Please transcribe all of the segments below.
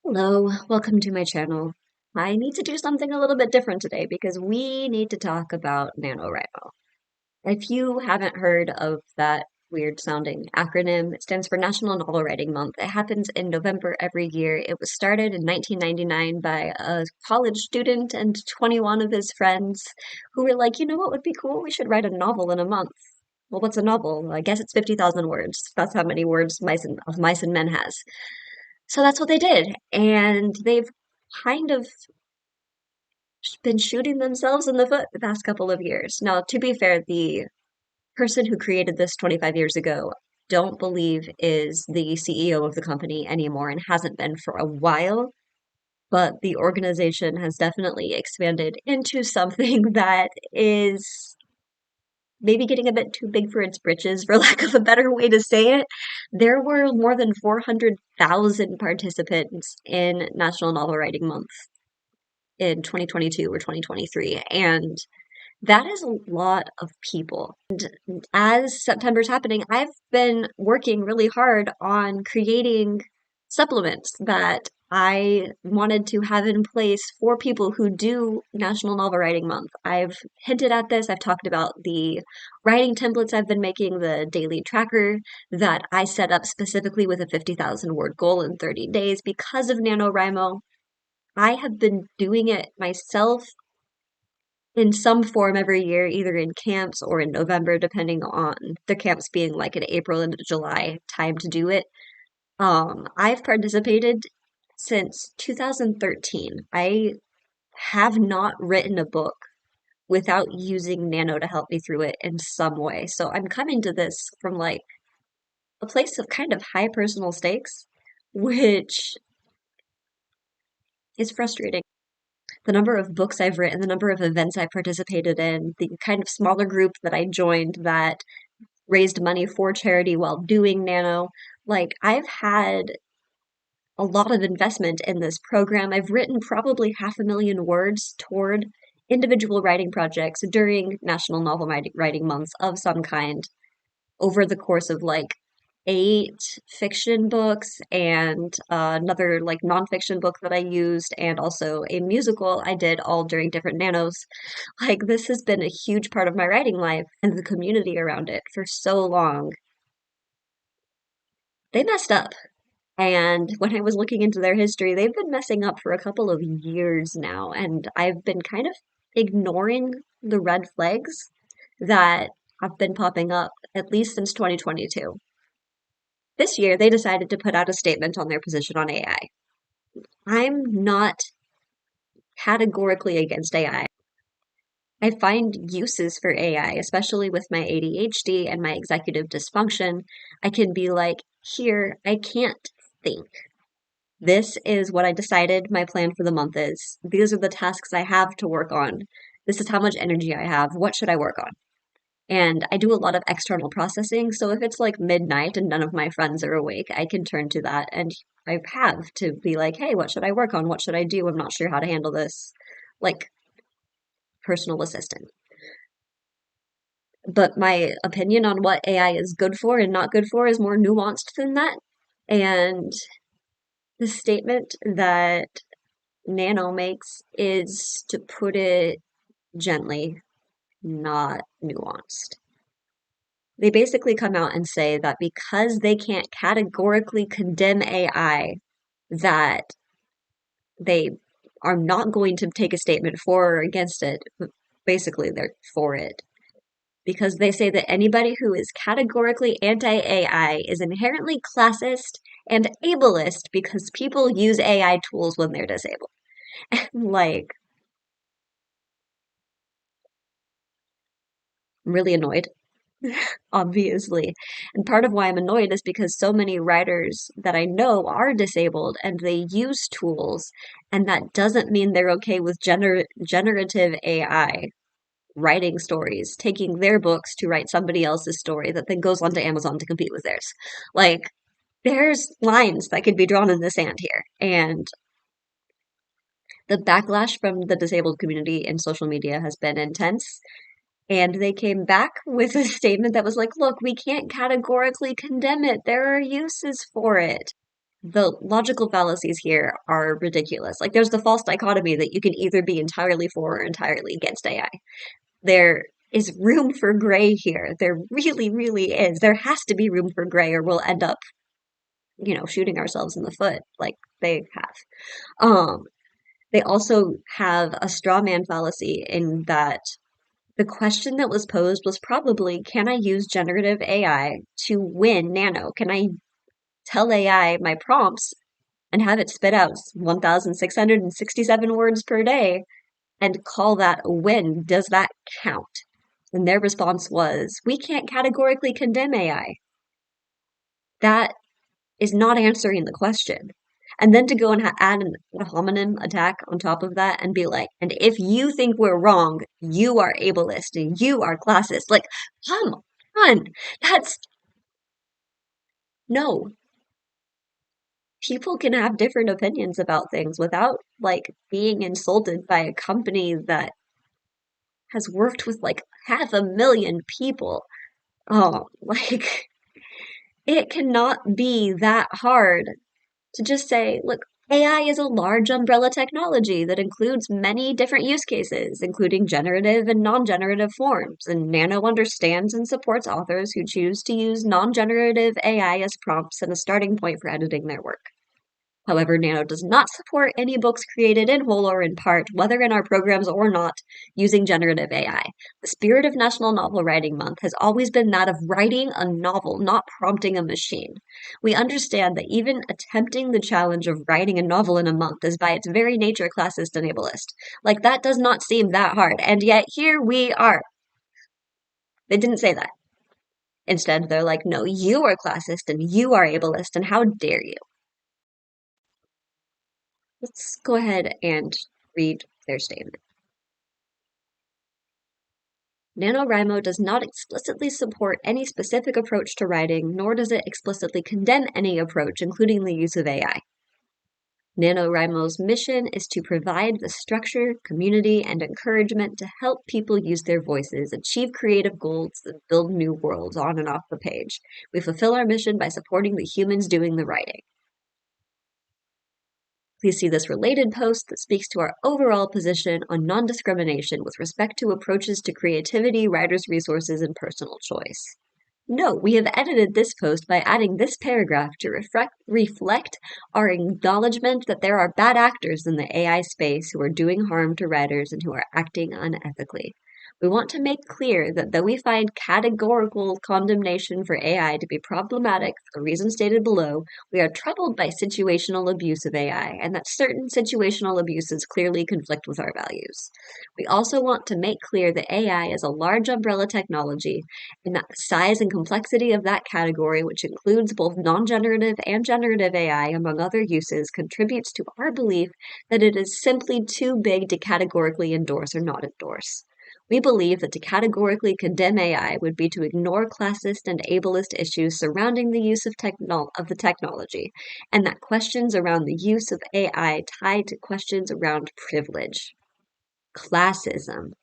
Hello, welcome to my channel. I need to do something a little bit different today because we need to talk about NaNoWriMo. If you haven't heard of that weird sounding acronym, it stands for National Novel Writing Month. It happens in November every year. It was started in 1999 by a college student and 21 of his friends who were like, you know what would be cool? We should write a novel in a month. Well, what's a novel? I guess it's 50,000 words. That's how many words Mice and Men has. So that's what they did. And they've kind of been shooting themselves in the foot the past couple of years. Now, to be fair, the person who created this 25 years ago, don't believe is the CEO of the company anymore and hasn't been for a while. But the organization has definitely expanded into something that is maybe getting a bit too big for its britches, for lack of a better way to say it. There were more than 400,000 participants in National Novel Writing Month in 2022 or 2023. And that is a lot of people. And as September's happening, I've been working really hard on creating supplements that I wanted to have in place for people who do National Novel Writing Month. I've hinted at this. I've talked about the writing templates I've been making, the daily tracker that I set up specifically with a 50,000 word goal in 30 days because of NaNoWriMo. I have been doing it myself in some form every year, either in camps or in November, depending on the camps being like an April and July time to do it. I've participated since 2013. I have not written a book without using Nano to help me through it in some way. So I'm coming to this from like a place of kind of high personal stakes, which is frustrating. The number of books I've written, the number of events I've participated in, the kind of smaller group that I joined that raised money for charity while doing Nano. Like, I've had a lot of investment in this program. I've written probably 500,000 words toward individual writing projects during National Novel Writing Months of some kind over the course of like 8 fiction books and another like nonfiction book that I used, and also a musical I did all during different nanos. Like, this has been a huge part of my writing life and the community around it for so long. They messed up. And when I was looking into their history, they've been messing up for a couple of years now. And I've been kind of ignoring the red flags that have been popping up at least since 2022. This year, they decided to put out a statement on their position on AI. I'm not categorically against AI. I find uses for AI, especially with my ADHD and my executive dysfunction. I can be like, here, I can't think. This is what I decided my plan for the month is. These are the tasks I have to work on. This is how much energy I have. What should I work on? And I do a lot of external processing, so if it's like midnight and none of my friends are awake, I can turn to that and I have to be like, hey, what should I work on? What should I do? I'm not sure how to handle this. Like, personal assistant. But my opinion on what AI is good for and not good for is more nuanced than that. And the statement that Nano makes is, to put it gently, not nuanced. They basically come out and say that because they can't categorically condemn AI, that they are not going to take a statement for or against it. Basically, they're for it. Because they say that anybody who is categorically anti-AI is inherently classist and ableist because people use AI tools when they're disabled. Like, I'm really annoyed, obviously. And part of why I'm annoyed is because so many writers that I know are disabled and they use tools, and that doesn't mean they're okay with generative AI writing stories, taking their books to write somebody else's story that then goes onto Amazon to compete with theirs. Like, there's lines that could be drawn in the sand here. And the backlash from the disabled community in social media has been intense. And they came back with a statement that was like, look, we can't categorically condemn it. There are uses for it. the logical fallacies here are ridiculous. Like, there's the false dichotomy that you can either be entirely for or entirely against AI. There is room for gray here. There really, really is. There has to be room for gray, or we'll end up, shooting ourselves in the foot like they have. Um, they also have a straw man fallacy in that the question that was posed was probably, can I use generative AI to win Nano? Can I tell AI my prompts and have it spit out 1,667 words per day and call that a win? Does that count? And their response was, we can't categorically condemn AI. That is not answering the question. And then to go and add an ad hominem attack on top of that and be like, and if you think we're wrong, you are ableist and you are classist. Like, come on. That's no. People can have different opinions about things without like being insulted by a company that has worked with like 500,000 people. Oh, like it cannot be that hard to just say, look, AI is a large umbrella technology that includes many different use cases, including generative and non-generative forms, and Nano understands and supports authors who choose to use non-generative AI as prompts and a starting point for editing their work. However, Nano does not support any books created in whole or in part, whether in our programs or not, using generative AI. The spirit of National Novel Writing Month has always been that of writing a novel, not prompting a machine. We understand that even attempting the challenge of writing a novel in a month is by its very nature classist and ableist. Like, that does not seem that hard, and yet here we are. They didn't say that. Instead, they're like, no, you are classist and you are ableist, and how dare you? Let's go ahead and read their statement. NaNoWriMo does not explicitly support any specific approach to writing, nor does it explicitly condemn any approach, including the use of AI. NaNoWriMo's mission is to provide the structure, community, and encouragement to help people use their voices, achieve creative goals, and build new worlds on and off the page. We fulfill our mission by supporting the humans doing the writing. Please see this related post that speaks to our overall position on non-discrimination with respect to approaches to creativity, writers' resources, and personal choice. Note, we have edited this post by adding this paragraph to reflect our acknowledgement that there are bad actors in the AI space who are doing harm to writers and who are acting unethically. We want to make clear that though we find categorical condemnation for AI to be problematic for reasons stated below, we are troubled by situational abuse of AI, and that certain situational abuses clearly conflict with our values. We also want to make clear that AI is a large umbrella technology, and that the size and complexity of that category, which includes both non-generative and generative AI, among other uses, contributes to our belief that it is simply too big to categorically endorse or not endorse. We believe that to categorically condemn AI would be to ignore classist and ableist issues surrounding the use of the technology, and that questions around the use of AI tie to questions around privilege. Classism.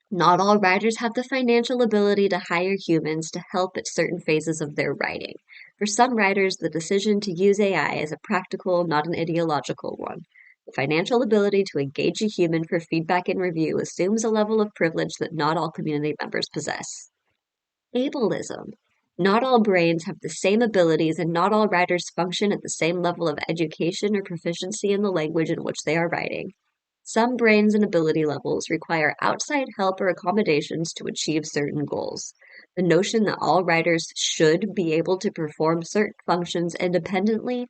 Not all writers have the financial ability to hire humans to help at certain phases of their writing. For some writers, the decision to use AI is a practical, not an ideological one. The financial ability to engage a human for feedback and review assumes a level of privilege that not all community members possess. Ableism. Not all brains have the same abilities, and not all writers function at the same level of education or proficiency in the language in which they are writing. Some brains and ability levels require outside help or accommodations to achieve certain goals. The notion that all writers should be able to perform certain functions independently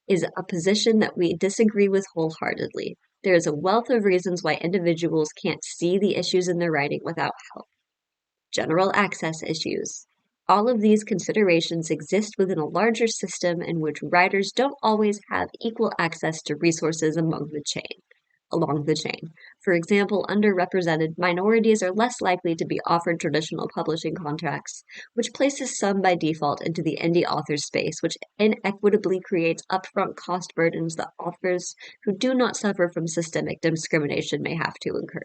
is a position that we disagree with wholeheartedly. There is a wealth of reasons why individuals can't see the issues in their writing without help. General access issues. All of these considerations exist within a larger system in which writers don't always have equal access to resources along the chain. For example, underrepresented minorities are less likely to be offered traditional publishing contracts, which places some by default into the indie author space, which inequitably creates upfront cost burdens that authors who do not suffer from systemic discrimination may have to incur.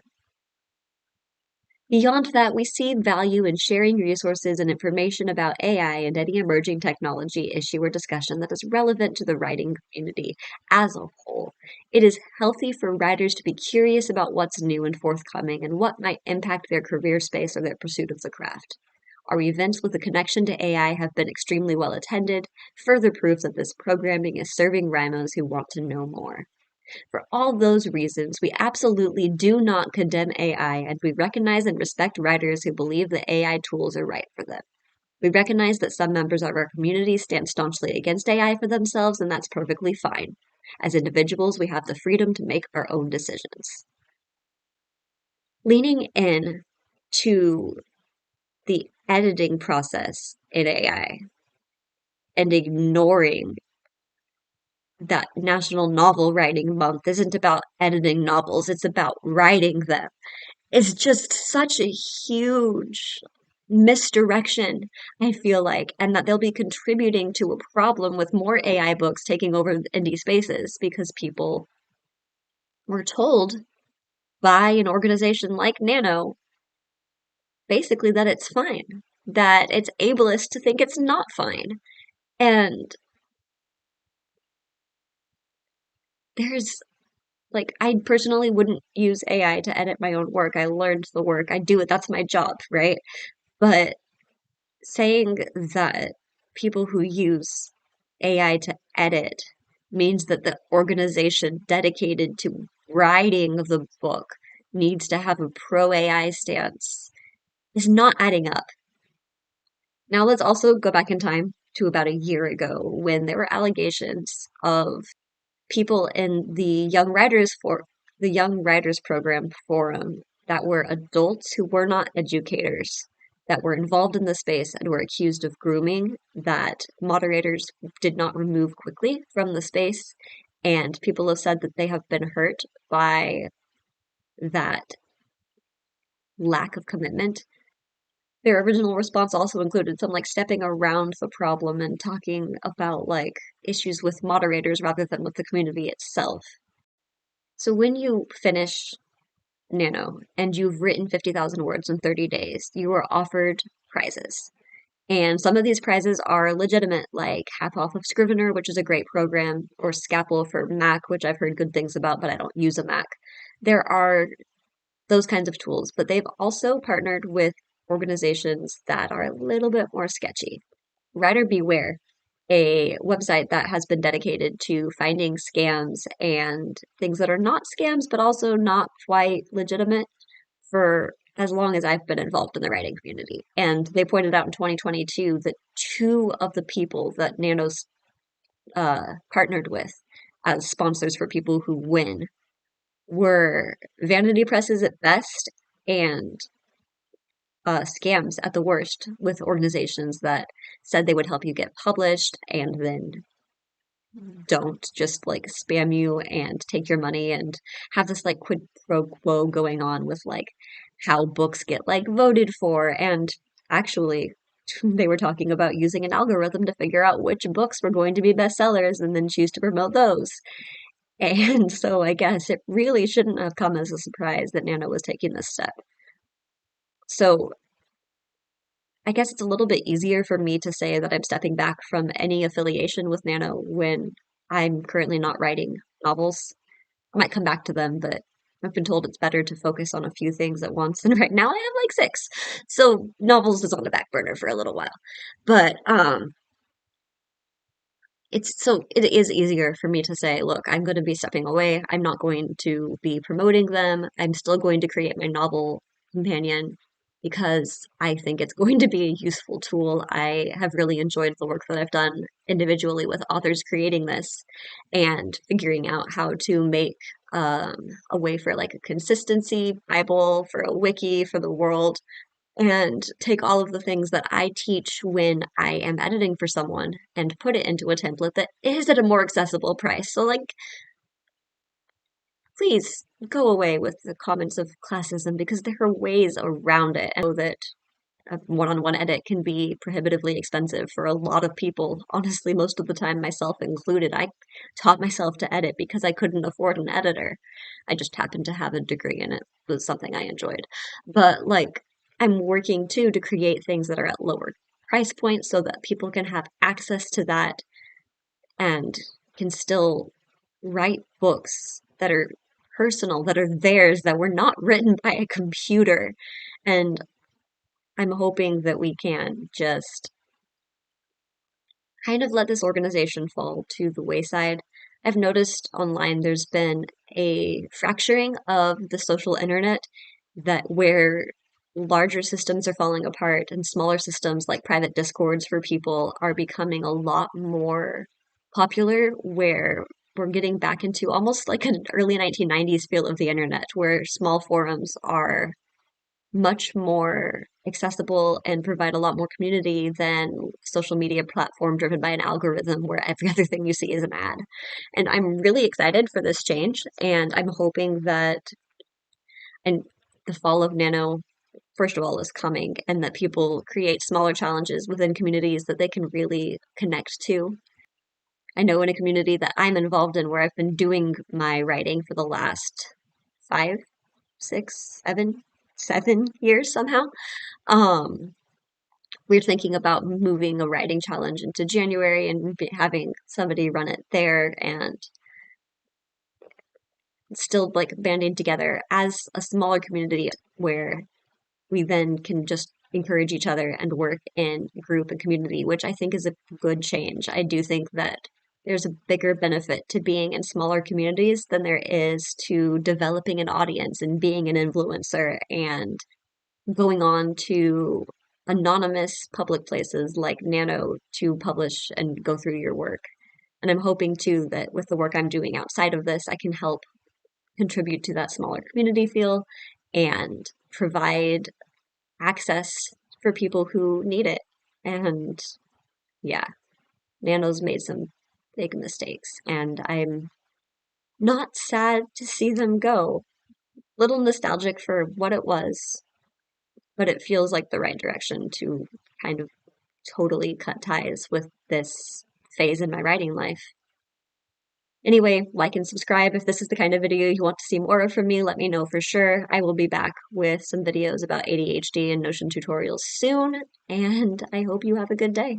Beyond that, we see value in sharing resources and information about AI and any emerging technology issue or discussion that is relevant to the writing community as a whole. It is healthy for writers to be curious about what's new and forthcoming and what might impact their career space or their pursuit of the craft. Our events with a connection to AI have been extremely well attended, further proof that this programming is serving rhinos who want to know more. For all those reasons, we absolutely do not condemn AI, and we recognize and respect writers who believe that AI tools are right for them. We recognize that some members of our community stand staunchly against AI for themselves, and that's perfectly fine. As individuals, we have the freedom to make our own decisions. Leaning in to the editing process in AI and ignoring that National Novel Writing Month isn't about editing novels, it's about writing them. It's just such a huge misdirection, I feel like, and that they'll be contributing to a problem with more AI books taking over indie spaces because people were told by an organization like NaNo basically that it's fine, that it's ableist to think it's not fine. And there's like, I personally wouldn't use AI to edit my own work. I learned the work, I do it, that's my job, right? But saying that people who use AI to edit means that the organization dedicated to writing the book needs to have a pro AI stance is not adding up. Now let's also go back in time to about a year ago when there were allegations of people in the Young Writers Program forum that were adults who were not educators that were involved in the space and were accused of grooming that moderators did not remove quickly from the space. And people have said that they have been hurt by that lack of commitment. Their original response also included some like stepping around the problem and talking about like issues with moderators rather than with the community itself. So when you finish Nano and you've written 50,000 words in 30 days, you are offered prizes. And some of these prizes are legitimate, like half off of Scrivener, which is a great program, or Scapple for Mac, which I've heard good things about, but I don't use a Mac. There are those kinds of tools, but they've also partnered with organizations that are a little bit more sketchy. Writer Beware, a website that has been dedicated to finding scams and things that are not scams, but also not quite legitimate for as long as I've been involved in the writing community. And they pointed out in 2022 that two of the people that Nano's partnered with as sponsors for people who win were vanity presses at best and scams at the worst with organizations that said they would help you get published and then don't just like spam you and take your money and have this like quid pro quo going on with like how books get like voted for. And actually, they were talking about using an algorithm to figure out which books were going to be bestsellers and then choose to promote those. And so I guess it really shouldn't have come as a surprise that Nano was taking this step. So I guess it's a little bit easier for me to say that I'm stepping back from any affiliation with Nano when I'm currently not writing novels. I might come back to them, but I've been told it's better to focus on a few things at once. And right now I have like six. So novels is on the back burner for a little while. But it is easier for me to say, look, I'm going to be stepping away. I'm not going to be promoting them. I'm still going to create my novel companion because I think it's going to be a useful tool. I have really enjoyed the work that I've done individually with authors creating this and figuring out how to make a way for like a consistency Bible, for a wiki, for the world, and take all of the things that I teach when I am editing for someone and put it into a template that is at a more accessible price. So, like, please go away with the comments of classism because there are ways around it. And I know that a one-on-one edit can be prohibitively expensive for a lot of people. Honestly, most of the time, myself included, I taught myself to edit because I couldn't afford an editor. I just happened to have a degree in it. It was something I enjoyed. But like, I'm working too to create things that are at lower price points so that people can have access to that and can still write books that are personal, that are theirs, that were not written by a computer. And I'm hoping that we can just kind of let this organization fall to the wayside. I've noticed online there's been a fracturing of the social internet that where larger systems are falling apart and smaller systems like private discords for people are becoming a lot more popular, where we're getting back into almost like an early 1990s feel of the internet where small forums are much more accessible and provide a lot more community than social media platform driven by an algorithm where every other thing you see is an ad. And I'm really excited for this change, and I'm hoping that and the fall of Nano, first of all, is coming, and that people create smaller challenges within communities that they can really connect to. I know in a community that I'm involved in where I've been doing my writing for the last 5, 6, 7 years somehow. Um, we're thinking about moving a writing challenge into January and having somebody run it there, and still like banding together as a smaller community where we then can just encourage each other and work in group and community, which I think is a good change. I do think that there's a bigger benefit to being in smaller communities than there is to developing an audience and being an influencer and going on to anonymous public places like Nano to publish and go through your work. And I'm hoping too that with the work I'm doing outside of this, I can help contribute to that smaller community feel and provide access for people who need it. And yeah, Nano's made some big mistakes, and I'm not sad to see them go. Little nostalgic for what it was, but it feels like the right direction to kind of totally cut ties with this phase in my writing life. Anyway, like and subscribe if this is the kind of video you want to see more of from me. Let me know for sure. I will be back with some videos about ADHD and Notion tutorials soon, and I hope you have a good day.